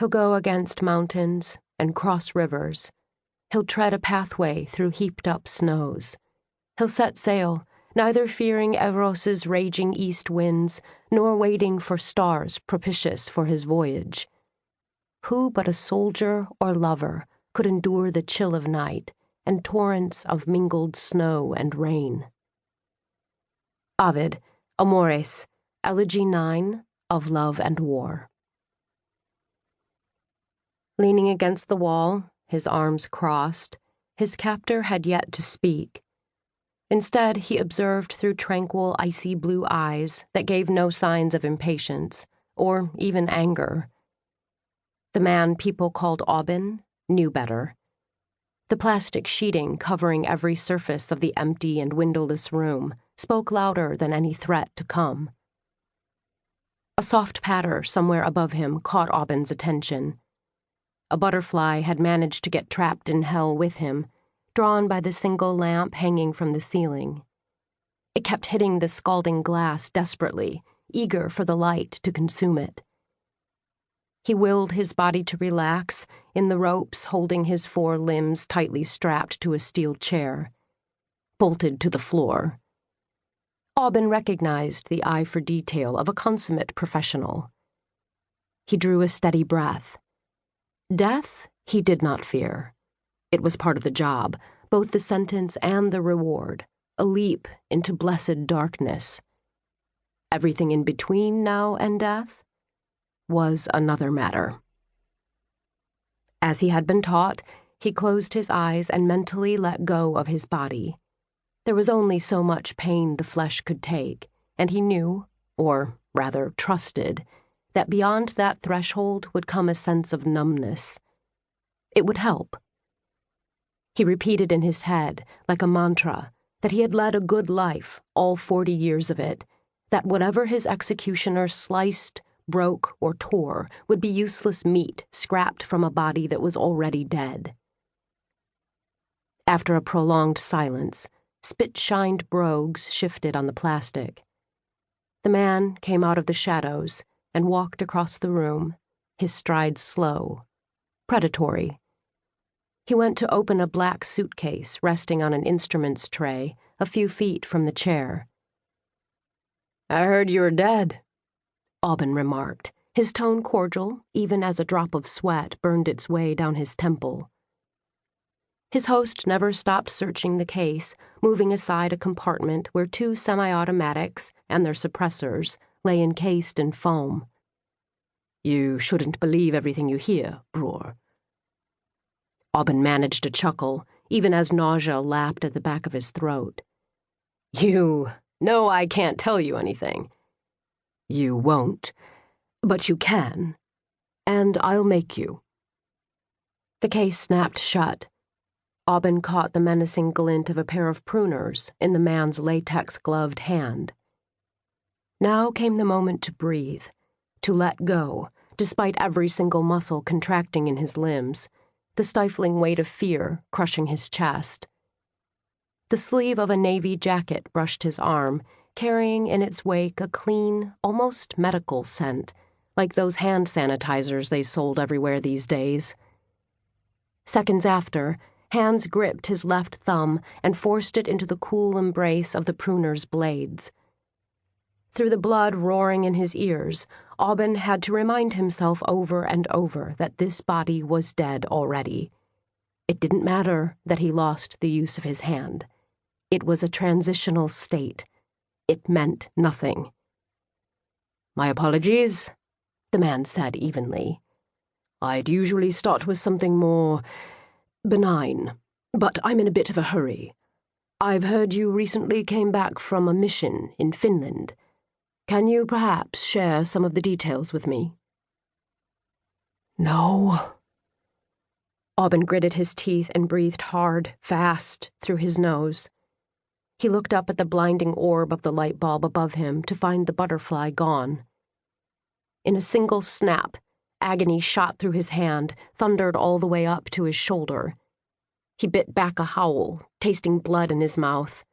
He'll go against mountains and cross rivers. He'll tread a pathway through heaped-up snows. He'll set sail, neither fearing Evros's raging east winds, nor waiting for stars propitious for his voyage. Who but a soldier or lover could endure the chill of night and torrents of mingled snow and rain? Ovid, Amores, Elegy 9, of Love and War. Leaning against the wall, his arms crossed, his captor had yet to speak. Instead, he observed through tranquil, icy blue eyes that gave no signs of impatience, or even anger. The man people called Aubin knew better. The plastic sheeting covering every surface of the empty and windowless room spoke louder than any threat to come. A soft patter somewhere above him caught Aubin's attention. A butterfly had managed to get trapped in hell with him, drawn by the single lamp hanging from the ceiling. It kept hitting the scalding glass desperately, eager for the light to consume it. He willed his body to relax in the ropes holding his 4 limbs tightly strapped to a steel chair. Bolted to the floor. Aubin recognized the eye for detail of a consummate professional. He drew a steady breath. Death he did not fear. It was part of the job, both the sentence and the reward, a leap into blessed darkness. Everything in between now and death was another matter. As he had been taught, he closed his eyes and mentally let go of his body. There was only so much pain the flesh could take, and he knew, or rather trusted, that beyond that threshold would come a sense of numbness. It would help. He repeated in his head, like a mantra, that he had led a good life, all 40 years of it, that whatever his executioner sliced, broke, or tore would be useless meat scrapped from a body that was already dead. After a prolonged silence, spit-shined brogues shifted on the plastic. The man came out of the shadows and walked across the room, his stride slow, predatory. He went to open a black suitcase resting on an instruments tray a few feet from the chair. "I heard you were dead," Aubin remarked, his tone cordial, even as a drop of sweat burned its way down his temple. His host never stopped searching the case, moving aside a compartment where 2 semi-automatics and their suppressors lay encased in foam. "You shouldn't believe everything you hear, Bror." Aubin managed a chuckle, even as nausea lapped at the back of his throat. "You know I can't tell you anything." "You won't, but you can, and I'll make you." The case snapped shut. Aubin caught the menacing glint of a pair of pruners in the man's latex-gloved hand. Now came the moment to breathe, to let go, despite every single muscle contracting in his limbs, the stifling weight of fear crushing his chest. The sleeve of a navy jacket brushed his arm, carrying in its wake a clean, almost medical scent, like those hand sanitizers they sold everywhere these days. Seconds after, hands gripped his left thumb and forced it into the cool embrace of the pruner's blades. Through the blood roaring in his ears, Aubin had to remind himself over and over that this body was dead already. It didn't matter that he lost the use of his hand. It was a transitional state. It meant nothing. "My apologies," the man said evenly. "I'd usually start with something more benign, but I'm in a bit of a hurry. I've heard you recently came back from a mission in Finland. Can you perhaps share some of the details with me?" "No." Aubin gritted his teeth and breathed hard, fast, through his nose. He looked up at the blinding orb of the light bulb above him to find the butterfly gone. In a single snap, agony shot through his hand, thundered all the way up to his shoulder. He bit back a howl, tasting blood in his mouth.